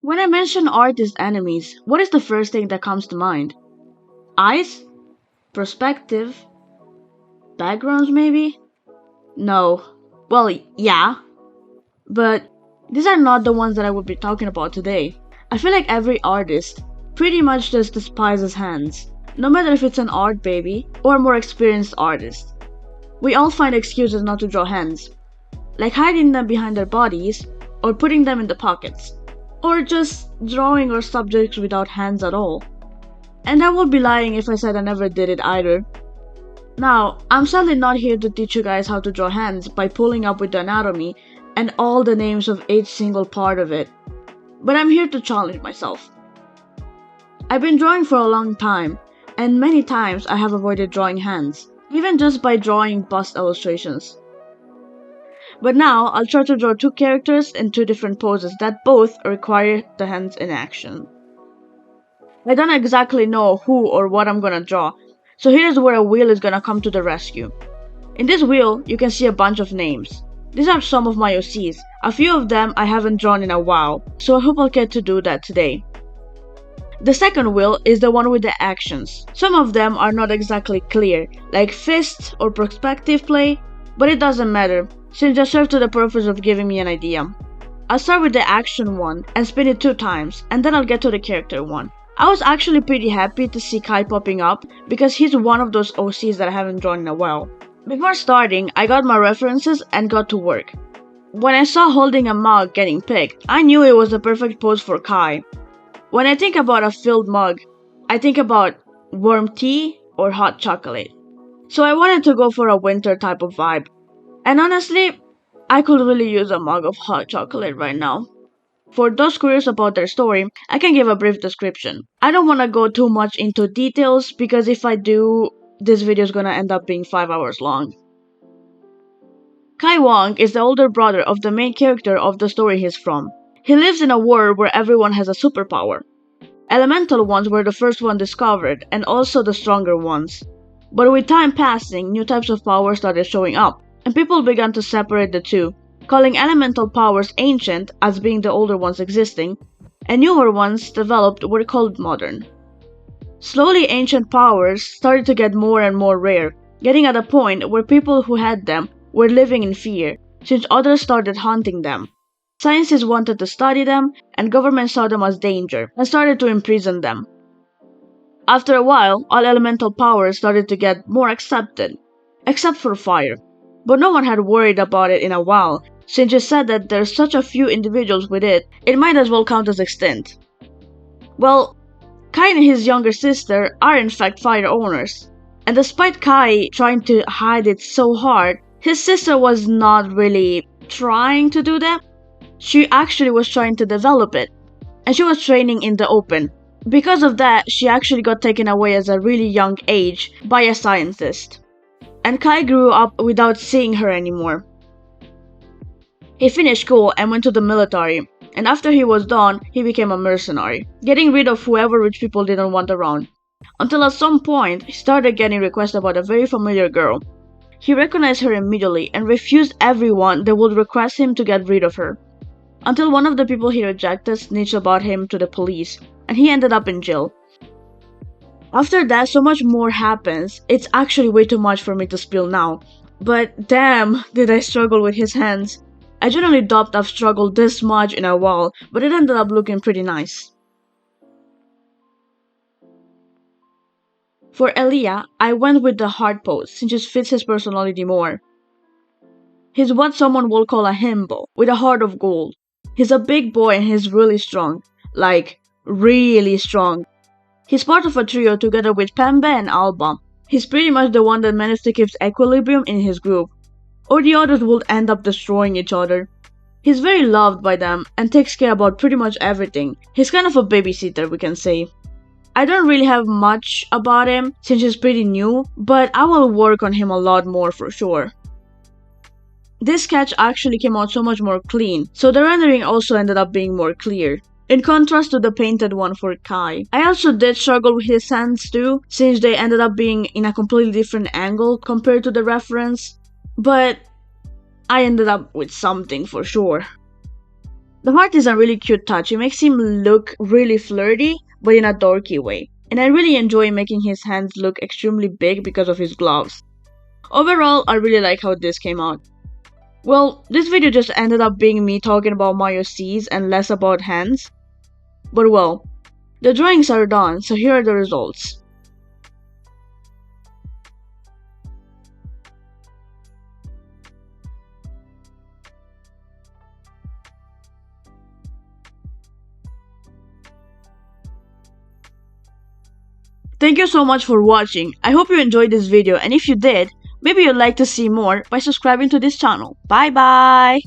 When I mention artist enemies, what is the first thing that comes to mind? Eyes? Perspective? Backgrounds maybe? No. Well, yeah, but these are not the ones that I would be talking about today. I feel like every artist pretty much just despises hands, no matter if it's an art baby or a more experienced artist. We all find excuses not to draw hands, like hiding them behind their bodies, or putting them in the pockets, or just drawing our subjects without hands at all. And I would be lying if I said I never did it either. Now, I'm sadly not here to teach you guys how to draw hands by pulling up with the anatomy and all the names of each single part of it, but I'm here to challenge myself. I've been drawing for a long time, and many times I have avoided drawing hands, even just by drawing bust illustrations. But now I'll try to draw two characters in two different poses that both require the hands in action. I don't exactly know who or what I'm gonna draw, so here's where a wheel is gonna come to the rescue. In this wheel, you can see a bunch of names. These are some of my OCs. A few of them I haven't drawn in a while, so I hope I'll get to do that today. The second wheel is the one with the actions. Some of them are not exactly clear, like fists or perspective play, but it doesn't matter, since they serve to the purpose of giving me an idea. I'll start with the action one and spin it 2 times, and then I'll get to the character one. I was actually pretty happy to see Kai popping up, because he's one of those OCs that I haven't drawn in a while. Before starting, I got my references and got to work. When I saw holding a mug getting picked, I knew it was the perfect pose for Kai. When I think about a filled mug, I think about warm tea or hot chocolate. So I wanted to go for a winter type of vibe. And honestly, I could really use a mug of hot chocolate right now. For those curious about their story, I can give a brief description. I don't want to go too much into details because if I do, this video is gonna end up being 5 hours long. Kai Wong is the older brother of the main character of the story he's from. He lives in a world where everyone has a superpower. Elemental ones were the first one discovered, and also the stronger ones. But with time passing, new types of power started showing up, and people began to separate the two, calling elemental powers ancient as being the older ones existing, and newer ones developed were called modern. Slowly ancient powers started to get more and more rare, getting at a point where people who had them were living in fear, since others started hunting them. Scientists wanted to study them, and governments saw them as danger, and started to imprison them. After a while, all elemental powers started to get more accepted, except for fire. But no one had worried about it in a while, since it said that there's such a few individuals with it might as well count as extinct. Well, Kai and his younger sister are in fact fire owners, and despite Kai trying to hide it so hard, his sister was not really trying to do that. She actually was trying to develop it, and she was training in the open. Because of that, she actually got taken away at a really young age by a scientist, and Kai grew up without seeing her anymore. He finished school and went to the military, and after he was done, he became a mercenary, getting rid of whoever rich people didn't want around. Until at some point, he started getting requests about a very familiar girl. He recognized her immediately and refused everyone that would request him to get rid of her. Until one of the people he rejected snitched about him to the police, and he ended up in jail. After that, so much more happens, it's actually way too much for me to spill now. But damn, did I struggle with his hands. I generally doubt I've struggled this much in a while, but it ended up looking pretty nice. For Ayah, I went with the heart pose since it fits his personality more. He's what someone will call a himbo, with a heart of gold. He's a big boy and he's really strong. Like, really strong. He's part of a trio together with Pembe and Alba. He's pretty much the one that managed to keep equilibrium in his group, or the others would end up destroying each other. He's very loved by them and takes care about pretty much everything. He's kind of a babysitter, we can say. I don't really have much about him since he's pretty new, but I will work on him a lot more for sure. This sketch actually came out so much more clean, so the rendering also ended up being more clear, in contrast to the painted one for Kai. I also did struggle with his hands too, since they ended up being in a completely different angle compared to the reference, but I ended up with something for sure. The heart is a really cute touch. It makes him look really flirty, but in a dorky way. And I really enjoy making his hands look extremely big because of his gloves. Overall, I really like how this came out. Well, this video just ended up being me talking about Mario C's and less about hands. But well, the drawings are done, so here are the results. Thank you so much for watching. I hope you enjoyed this video, and if you did, maybe you'd like to see more by subscribing to this channel. Bye bye!